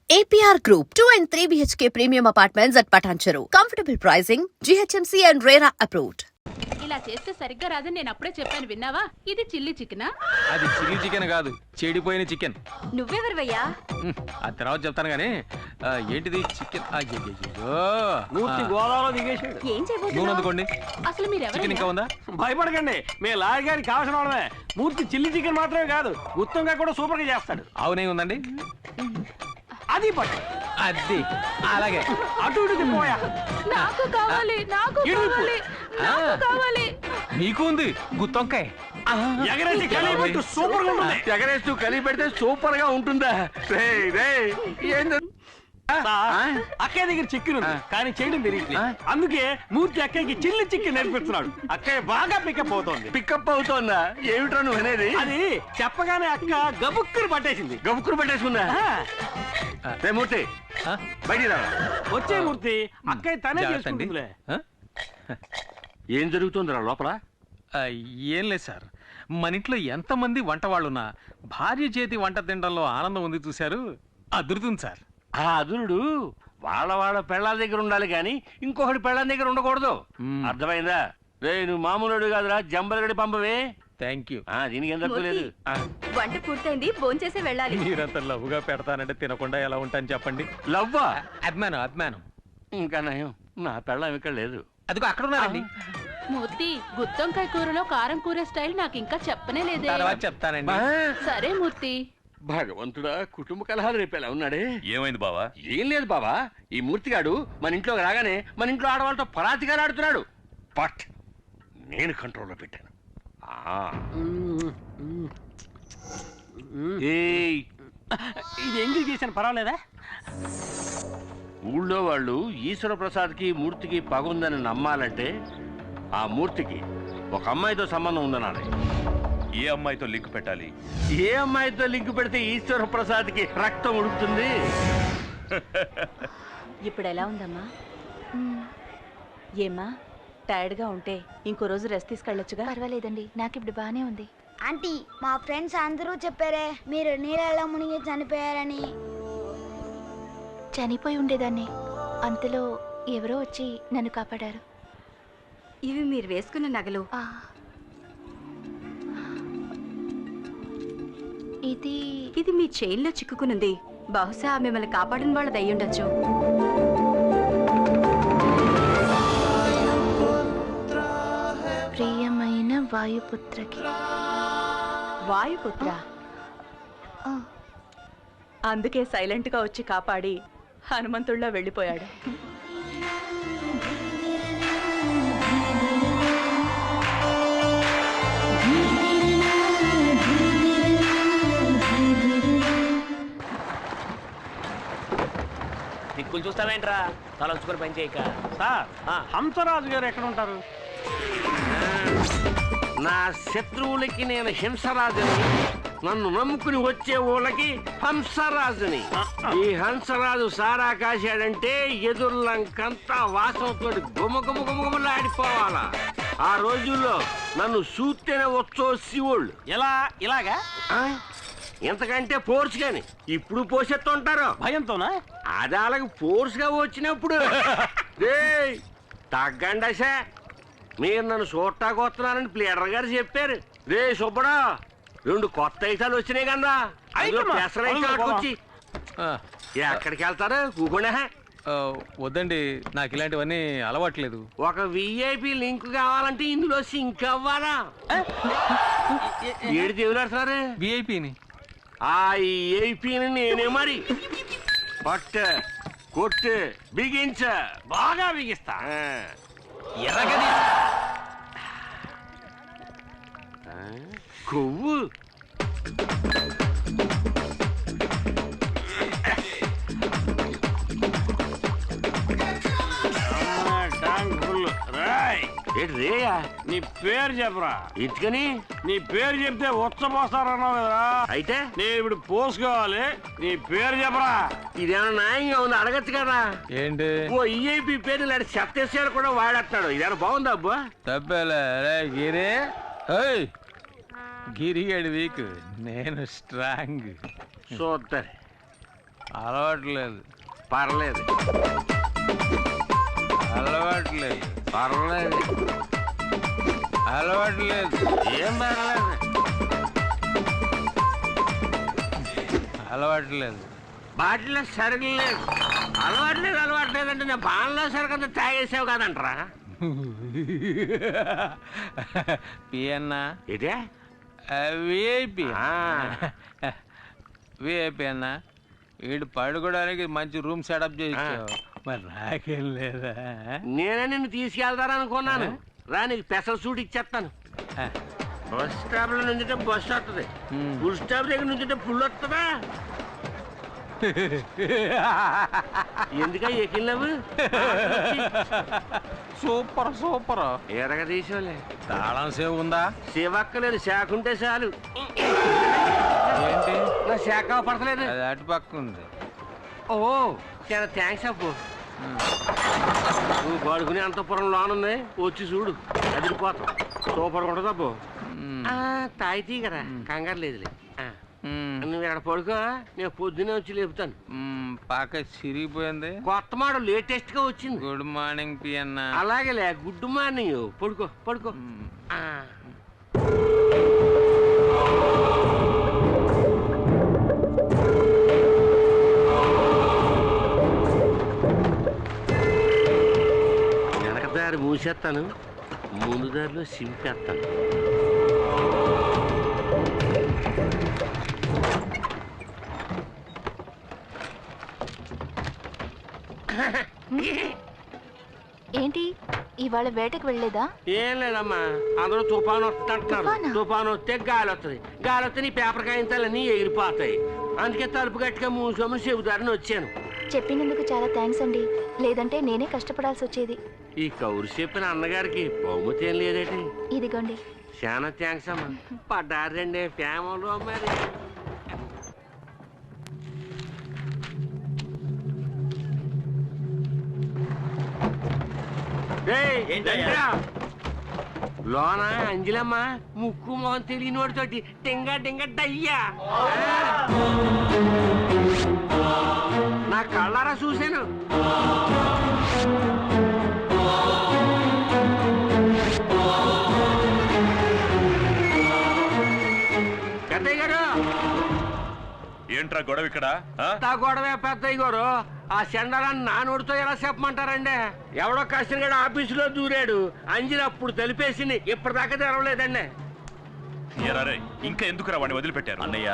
APR Group, 2 and 3 BHK premium apartments at Patancheru. Comfortable pricing, GHMC and RERA approved. ఇలా చేస్తే సరిగ్గా రాదని నేను అప్పుడే చెప్పాను విన్నావా? ఇది చిల్లీ చికెనా? అది చిల్లీ చికెన్ కాదు, చెడిపోయిన చికెన్. నువ్వెవరివయ్యా? ఆ తర్వాత చెప్తాను గానీ ఏంటిది చికెన్? మూర్తి గోదావరిలో దిగేసాడు. ఏం నూనె చేయబోతున్నావు? అందుకోండి. అసలు మీరు చికెన్ ఇంకా ఉందా? భయపడకండి, మేము లారీ గారికి కావాల్సిన వాళ్ళమే. మూర్తి చిల్లీ చికెన్ మాత్రమే కాదు, గుత్తంగా కూడా సూపర్ గా చేస్తాడు. అవునే ఉందండి. అది పట్టు, అది అలాగే అటు ఇటు తిప్పోయా. నాకు కావాలి, నాకు కావాలి, నాకు కావాలి. మీకు ఉంది గుత్తొంకాయ. ఎగరేసి కలిపెట్టు, సూపర్ గా ఉంటుంది. ఎగరేస్తూ కలిపి పెడితే సూపర్ గా ఉంటుందా? అక్కయ్య దగ్గర చికెన్ ఉంది కానీ చేయడం తెలియట్లేదు. అందుకే మూర్తి అక్కయ్యకి చిల్లి చికెన్ నేర్పిస్తున్నాడు. అక్కయ్య బాగా పికప్ అవుతోంది. పికప్ అవుతోందా? ఏమిటో నువ్వు అనేది? అది చెప్పగానే అక్క గబుక్కుని పట్టేసింది. గబుక్కురు పట్టేసుకుందా? రే మూర్తి, బయటికి రా. వచ్చే మూర్తి, అక్కయ్య తనే జాగ్రత్త అండి. చేసుకుంటుందిలే. ఏం జరుగుతుందిరా లోపల? ఏం లేదు సార్, మన ఇంట్లో ఎంతమంది వంట వాళ్ళున్నా భార్య చేతి వంట తినడంలో ఆనందం ఉంది చూశారు, అదురుతుంది సార్. ఆ అదురుడు వాళ్ళ పెళ్ళాల దగ్గర ఉండాలి కానీ ఇంకొకటి పెళ్ళాల దగ్గర ఉండకూడదు. అర్థమైందా? రే నువ్వు మామూలుడు కాదురా, జంబలగడి పంపవే. Thank you. దీనికి ఏం తప్పు లేదు. వంట పూర్తయింది, భోంచేసి వెళ్ళాలి. మీరంత లవ్వుగా పెడతానంటే తినకుండా ఎలా ఉంటాను చెప్పండి. లవ్వా? అభిమానం అభిమానం. ఇంకా నయం, నా పెళ్ళం ఇక్కడ లేదు. అదిగో అక్కడ ఉన్నారండి. మూర్తి, గుత్తొంకాయ కూరలో కారం కూర స్టైల్ నాకు ఇంకా చెప్పనే లేదే. తర్వాత చెప్తానండి. సరే మూర్తి. భగవంతుడా, కుటుంబ కలహాలు రేపేలా ఉన్నాడే. ఏమైంది బావా? ఏం లేదు బాబా, ఈ మూర్తిగాడు మన ఇంట్లోకి రాగానే మన ఇంట్లో ఆడవాళ్ళతో పరాతిగా ఆడుతున్నాడు. బట్ నేను కంట్రోల్లో పెట్టాను. ఏయ్, ఇది ఎంగిల్ చేశాను, పర్వాలేదా? ఊళ్ళో వాళ్ళు ఈశ్వర ప్రసాద్కి మూర్తికి పగుందని నమ్మాలంటే ఆ మూర్తికి ఒక అమ్మాయితో సంబంధం ఉందనాలి. ఏ అమ్మాయితో లింక్ పెట్టాలి? ఏ అమ్మాయితో లింక్ పెడితే ఈశ్వర ప్రసాద్కి రక్తం ఉడుకుతుంది? ఇప్పుడు ఎలా ఉందమ్మా? ఏమ్మా, టైర్డ్గా ఉంటే ఇంకో రోజు రెస్ట్ తీసుకెళ్ళొచ్చుగా? పర్వాలేదండి, నాకు ఇప్పుడు బానే ఉంది. ఆంటీ, మా ఫ్రెండ్స్ అందరూ చెప్పారే మీరు నీళ్ళలో మునిగి చనిపోయారని. చనిపోయి ఉండేదాన్ని, అంతలో ఎవరో వచ్చి నన్ను కాపాడారు. ఇవి మీరు వేసుకున్న నగలు. ఇది మీ చైన్లో చిక్కుకునుంది. బహుశా మిమ్మల్ని కాపాడిన వాళ్ళది అయ్యుండొచ్చు. ప్రియమైన వాయుపుత్రకి. వాయుపుత్ర? అందుకే సైలెంట్ గా వచ్చి కాపాడి హనుమంతుడిలో వెళ్ళిపోయాడు. దిక్కులు చూస్తావేంట్రా, తలంచుకొని పని చేయక. సార్, హంసరాజు గారు ఎక్కడ ఉంటారు? నా శత్రువులకి నేను హింసరాజుని, నన్ను నమ్ముకుని వచ్చే ఊళ్ళకి హంసరాజుని. ఈ హంసరాజు సారా కాశాడంటే ఎదుర్లంకంతా వాసనతో గుమగుమగుమగుమలాడిపోవాలా. ఆ రోజుల్లో నన్ను చూస్తేనే వచ్చో శివుళ్ళు. ఎలా? ఇలాగా? ఎంతకంటే ఫోర్స్ గాని ఇప్పుడు పోసెత్తుంటారు భయంతోనా? అది అలాగే ఫోర్స్ గా వచ్చినప్పుడు తగ్గండి. మీరు నన్ను చూడటానికి వస్తున్నారని ప్లేడర్ గారు చెప్పారు. రే సుబ్బడా, 2 కొత్త ఐటాలు వచ్చినాయి కదా, పెసరైతే ఎక్కడికి వెళ్తారు? కూకుండా వద్దండి, నాకు ఇలాంటివన్నీ అలవాట్లేదు. ఒక విఐపి లింక్ కావాలంటే ఇందులో సింక్ అవ్వాలా? ఏడు దేవులాడుతున్నారు విఐపిని. ఆ ఏపీని నేనే మరి పట్టు కొట్టు బిగించ బాగా బిగిస్తా. ఎరగది కొవ్వు రేయా. నీ పేరు చెప్పరా. ఎందుకని? నీ పేరు చెప్తే ఉచ్చపోస్తారన్నావు కదరా, అయితే నేను ఇప్పుడు పోసుకోవాలి. నీ పేరు చెప్పరా. ఇదేమన్నా న్యాయంగా ఉంది? అడగచ్చు కదా. ఏంటి? ఓ ఈఐపి పేరు ఇలాంటి చెత్తేసాడు కూడా వాడేస్తాడు. ఇదేమన్నా బాగుందా అబ్బా? తప్పేలే గిరి. గిరిగాడి వీక్, నేను స్ట్రాంగ్. చూస్తారు. అలవాట్లేదు. పర్లేదు. అలవాట్లేదు. పర్లేదు. అలవాట్లేదు. ఏం పర్లేదు. అలవాట్లేదు. బాటిల్లో సరుకులు లేదు. అలవాట్లేదు అంటే నేను బాణలో సరుకంతా తాగేసావు కదంటరా. పియన్నా ఇదే విఐపి. ఆ. విఐపి అన్నా, వీడు పడుకోవడానికి మంచి రూమ్ సెటప్ చేయించావు. మరి నాకేం లేదా? నేనే నిన్ను తీసుకెళ్తారనుకున్నాను. రా, నీకు స్పెషల్ సూట్ ఇచ్చేస్తాను. బస్ స్టాప్ లో నుంచుంటే బస్సు వస్తుంది. ఫుల్ స్టాప్ దగ్గర నుంచుంటే ఫుల్ వస్తుందా? ఎందుక ఎక్కినవు? Super super. ఎరగ తీసుకోలే. తాళం సేవ్ ఉందా? శివక్కలేదు, శాఖ ఉంటే చాలు. ఏంటి? నా శాఖ పడతలేదు. అది అటు పక్క ఉంది. ఓ, చాలా థ్యాంక్స్ అప్పు. నువ్వు పడుకునే అంతపురం లోనుంది, వచ్చి చూడు, అదిరిపోతావు. సూపర్ ఉంటుంది అబ్బు. తాగితీ కదా, కంగారు లేదులే. నువ్వు ఇక్కడ పడుకో, నేను పొద్దునే వచ్చి లేపుతాను. పాక చిరిగిపోయింది. కొత్త మోడల్ లేటెస్ట్ గా వచ్చింది. గుడ్ మార్నింగ్ పియన్నా. అలాగేలే, గుడ్ మార్నింగ్. పడుకో పడుకో. వెనక దారి మూసేస్తాను, ముందు దారిలో సింపేస్తాను. ఏంటి ఇవాళ వేటకు వెళ్ళలేదా? ఏం లేదమ్మా, అందరూ తుఫాను వస్తుంటారు. తుఫాను వస్తే గాలి వస్తుంది. గాలి వస్తే నీ పేపర్ కాగించాలన్నీ ఎగిరిపోతాయి. అందుకే తలుపు గట్టిగా మూసుకోమని చెబుతారని వచ్చాను. చెప్పినందుకు చాలా థ్యాంక్స్ అండి, లేదంటే నేనే కష్టపడాల్సి వచ్చేది. ఈ కౌరు చెప్పిన అన్నగారికి బహుమతి ఏం లేదేటి? ఇదిగోండి. చాలా థ్యాంక్స్ అమ్మా. పడ్డారండి ఫ్యామిలీలో మరి. లోన అంజలమ్మ ముక్కు మొహం తెలియని వాడితోటి టింగ టింగ డయ్యా. నా కళ్ళారా చూశాను. పెద్దయ్య గారు, ఏంట్రా గొడవ ఇక్కడ? గొడవే పెద్దయ్య గారు. ఆ చెండాలని నా నోటితో ఎలా చెప్పమంటారండి? ఎవడో కష్టంగా ఆఫీసులో దూరాడు. అంజలి అప్పుడు తెలిపేసింది, ఇప్పటిదాకా తెరవలేదండి. ఎరారే, ఇంకా ఎందుకురా వాడిని వదిలిపెట్టారు? అన్నయ్య,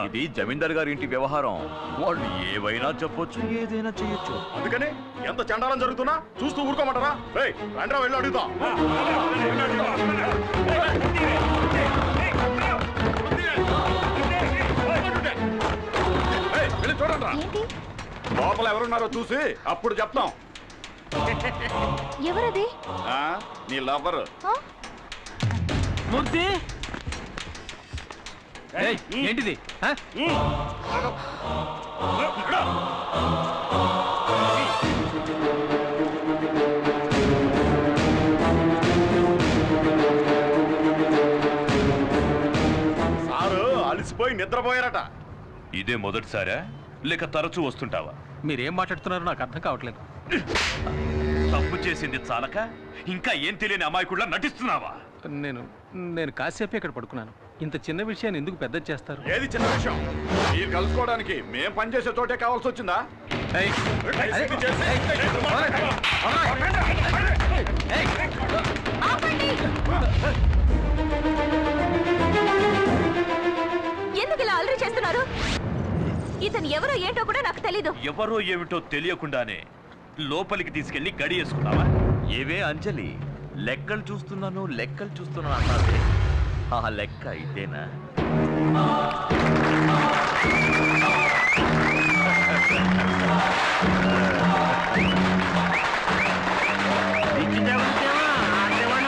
ఇది జమీందార్ గారి ఇంటి వ్యవహారం. వాళ్ళు ఏవైనా చెప్పొచ్చు, ఏదైనా చేయొచ్చు. అందుకని ఎంత చండాలం జరుగుతున్నా చూస్తూ ఊరుకోమంటారా? రండ్రా, వెళ్ళి అడుగుతాం. ఏంటి? లోపల ఎవరున్నారో చూసి అప్పుడు చెప్తాం. ఎవరది? నీ లవర్. మూర్తి, ఏంటిది? సారు అలసిపోయి నిద్రపోయారట. ఇదే మొదటిసారా లేక తరచూ వస్తుంటావా? మీరేం మాట్లాడుతున్నారో నాకు అర్థం కావట్లేదు. తప్పు చేసింది చాలక ఇంకా ఏం తెలియని అమాయకుడిలా నటిస్తున్నావా? నేను కాసేపు ఇక్కడ పడుకున్నాను. ఇంత చిన్న విషయాన్ని ఎందుకు పెద్ద చేస్తారు? ఏది చిన్న విషయం? మీరు కలుసుకోవడానికి మేం పనిచేసే చోటే కావాల్సి వచ్చిందా? ఎందుకు ఇలా అల్లరి చేస్తున్నారు? ఇతను ఎవరో ఏంటో కూడా నాకు తెలీదు. ఎవరో ఏమిటో తెలియకుండానే లోపలికి తీసుకెళ్లి గడి వేసుకున్నావా? ఏవే అంజలి, లెక్కలు చూస్తున్నాను అన్నావే, ఆ లెక్క ఇదేనా?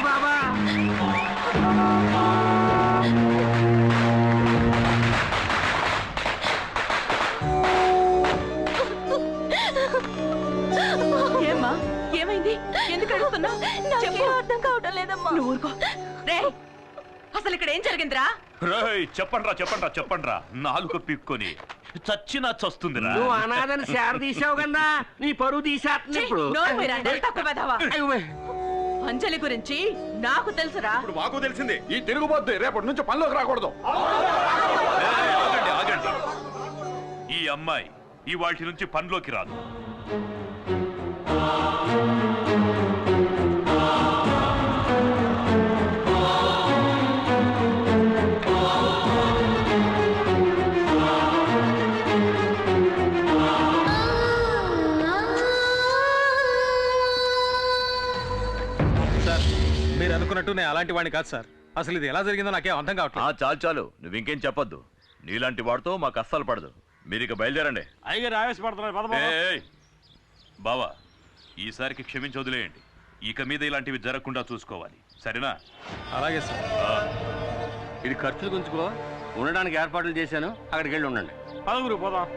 బాబా, ఏమ్మా, ఏమైంది? ఎందుకు అడుగుతున్నావు? చెప్పు. అర్థం కావటం లేదమ్మా. నువ్వు ఊరుకో. అసలు ఇక్కడ ఏం జరిగిందిరా? రేయ్ చెప్పండ్రా నాలుగు పిక్కొని చచ్చినా చస్తుందిరా. నువ్వు అనాథని శార తీసావు కదా, నీ పరువు తీసేస్తుంది ఇప్పుడు. అంజలి గురించి నాకు తెలుసురా. ఇప్పుడు మాకు తెలిసింది. ఈ తిరుగుబోద్దు రేపటి నుంచి పనిలోకి రాకూడదు. ఆగండి. ఈ అమ్మాయి ఇవాటి నుంచి పనిలోకి రాదు. మీరు అనుకున్నట్టు నేను అలాంటి వాడిని కాదు సార్. అసలు ఇది ఎలా జరిగిందో నాకేం అర్థం కావట్లేదు. చాలు నువ్వు ఇంకేం చెప్పొద్దు. నీలాంటి వాడితో మాకు అస్సలు పడదు. మీరు ఇక బయలుదేరండి. అయ్యగారు ఆవేశపడుతున్నారు. బావా, ఈసారికి క్షమించి వదిలేయండి. ఇక మీద ఇలాంటివి జరగకుండా చూసుకోవాలి, సరేనా? అలాగే సార్. ఇది ఖర్చులు గుంచుకో, ఉండడానికి ఏర్పాట్లు చేశాను, అక్కడికి వెళ్ళి ఉండండి. పదగురు పోదాం.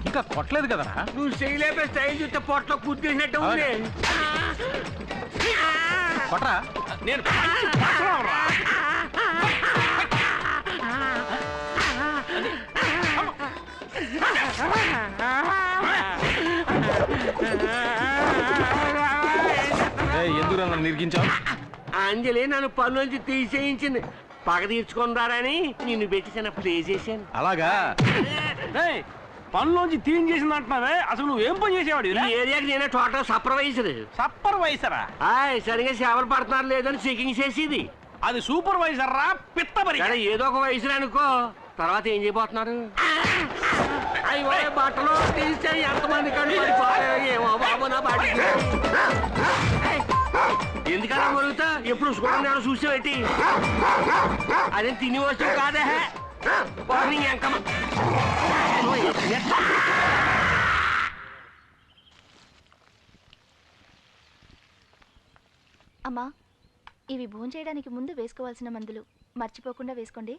ఇంకా కొట్టలేదు కదరా. నువ్వు చేయలేపే స్టైల్ చూస్తే పొట్టలో కుద్దేసినట్టు ఉంది. కొట్రా. నేను ఎందుకు నన్ను నిరికించావు? అంజలి నన్ను పనులోంచి తీసేయించింది. పగ తీర్చుకుందారని నిన్ను పెట్టి చిన్న ప్లే చేశాను. అలాగా? పనులోంచి తీన్ చేసింది అంటున్నావే, అసలు నువ్వేం పని చేసేవాడు? ఈ ఏరియాకి నేనే టోటల్ సూపర్వైజర్. సూపర్వైజరా? సరిగా సేవలు పడుతున్నారు లేదని చెకింగ్ చేసేది. అది సూపర్వైజర్ రా, పిత్తబరి. ఏదో ఒక వయసు అనుకో, తర్వాత ఏం చేయబోతున్నారు? అయ్యో బట్టలు తీస్తే ఎంతమంది ఏమో బాబు నా బాడీ. ఎందుకన్నా మరుగుతా? ఎప్పుడు చూడండి చూసావేటి? అదే తిని వస్తువు కాదే. అమ్మా, ఇవి భోంచేయడానికి ముందు వేసుకోవాల్సిన మందులు మర్చిపోకుండా వేసుకోండి.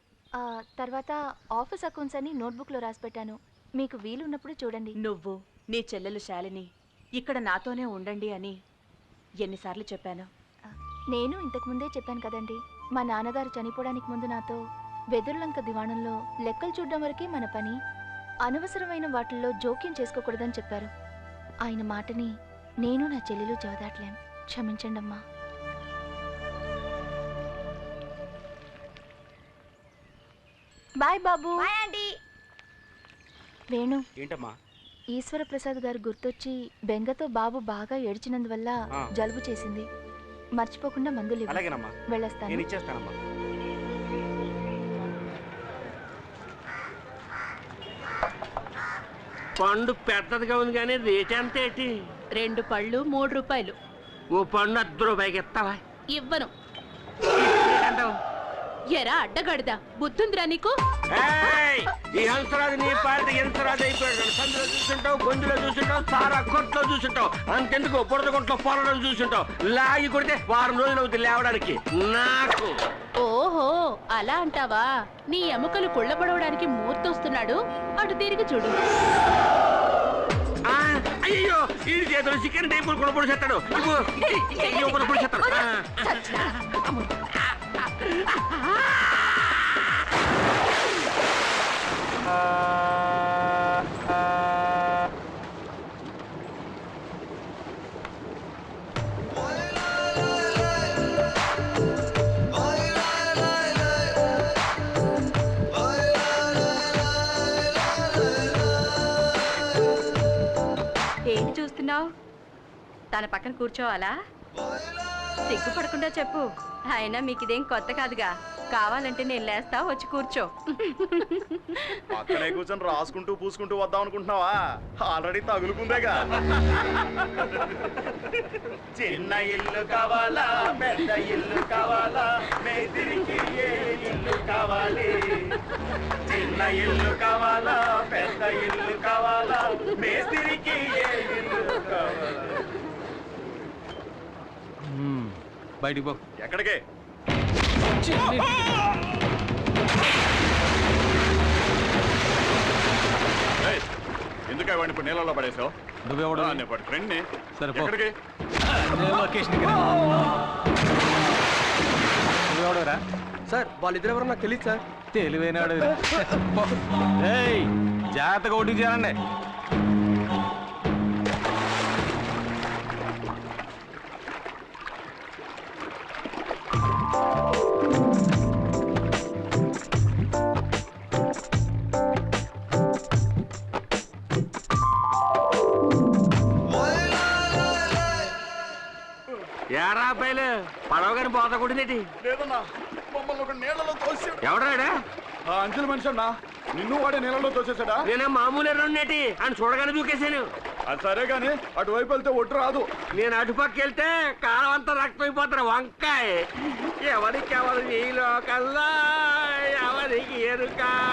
తర్వాత ఆఫీస్ అకౌంట్స్ అని నోట్బుక్లో రాసి పెట్టాను, మీకు వీలున్నప్పుడు చూడండి. నువ్వు నీ చెల్లెలు శాలిని ఇక్కడ నాతోనే ఉండండి అని ఎన్నిసార్లు చెప్పాను? నేను ఇంతకుముందే చెప్పాను కదండి, మా నాన్నగారు చనిపోవడానికి ముందు నాతో వెదుర్లంక దివాణంలో లెక్కలు చూడడం వరకే మన పని, అనవసరమైన వాటిల్లో జోక్యం చేసుకోకూడదని చెప్పారు. ఆయన మాటని నేను నా చెల్లెలు జవదాట్లేం. క్షమించండి అమ్మా. బాయ్ బాబు. వేణు, ఏంటమ్మా? ఈశ్వర ప్రసాద్ గారు గుర్తొచ్చి బెంగతో బాబు బాగా ఏడ్చినందువల్ల జలుబు చేసింది. మర్చిపోకుండా మందులు ఇవ్వు. అలాగేనమ్మా, వెళ్ళొస్తాను. నేను ఇచ్చేస్తానమ్మా. పండు పెద్దదిగా ఉంది కానీ రేట్ ఎంత ఏంటి? 2 పళ్ళు 3 రూపాయలు. ఓ పండు 10 రూపాయకి ఇస్తావా? ఇవ్వను. ఎరా అడ్డగడదా, బుద్ధుందిరా నీకు? ఈ హంసరాజు నీ పార్టీ హంసరాజు అయిపోయాడు. సందులో చూసుంటావు, గొంతులో చూసుంటావు, సారా కొట్లో చూసుంటావు, అంతెందుకు బురద కొట్లో పొలడం చూసుంటావు. లాగి కొడితే వారం రోజులు అవుతుంది లేవడానికి. నాకు ఓహో అలా అంటావా? నీ ఎముకలు కుళ్ళబడవడానికి మూర్తొస్తున్నాడు, అటు తిరిగి చూడు. అయ్యో ఈ చేతులు చికెన్ టైపులు కూడా పొడిచేస్తాడు. పొడిచేస్తాడు. ఏంటి చూస్తున్నావు? తన పక్కన కూర్చోవాలా? సిగ్గుపడకుండా చెప్పు. అయినా మీకు ఇదేం కొత్త కాదుగా. కావాలంటే నేను లేస్తా, వచ్చి కూర్చో. అక్కడే కూర్చొని రాసుకుంటూ పూసుకుంటూ వద్దాం అనుకుంటున్నావా? ఆల్రెడీ తగులుకుందేగా. చిన్న ఇల్లు కావాలా, పెద్ద ఇల్లు కావాలా, మేదిరికి ఏ ఇల్లు కావాలి? చిన్న ఇల్లు కావాలా, పెద్ద ఇల్లు కావాలా, మేస్తిరికి ఏ ఇల్లు కావాలా? బయటికి పో. ఎక్కడికే? ఎందుకే వాడిని ఇప్పుడు నీళ్ళలో పడేసావు? నువ్వెవడు? ఫ్రెండ్ని. సరే, పో. ఎక్కడికి? నువ్వెవడరా? సార్ వాళ్ళిద్దరు ఎవరో నాకు తెలియదు సార్. తెలివైనాడు. ఏయ్, జాగ్రత్తగా ఓటీ చేయాలండి. ఏరా అబ్బాయిలు పడవ గారి పోత కొట్టినట్టి లేదన్నా, మమ్మల్ని ఒక నీళ్ళలో తోసాడు. ఎవడాడా? ఆ అంచెల మనిషి అన్నా, నిన్ను వాడే నీళ్ళలో తోసేసాడా? నేనే మామూలు ఎర్రన్నటి అని చూడగానే దూకేశాను. అది సరే గాని అటువైపు వెళ్తే ఒట్టు రాదు. నేను అటుపక్క వెళ్తే కాలం అంతా రక్తమైపోతారు. వంకాయ ఎవరికి ఎవరు ఈ లోకల్లా ఎవరికి ఎరుక.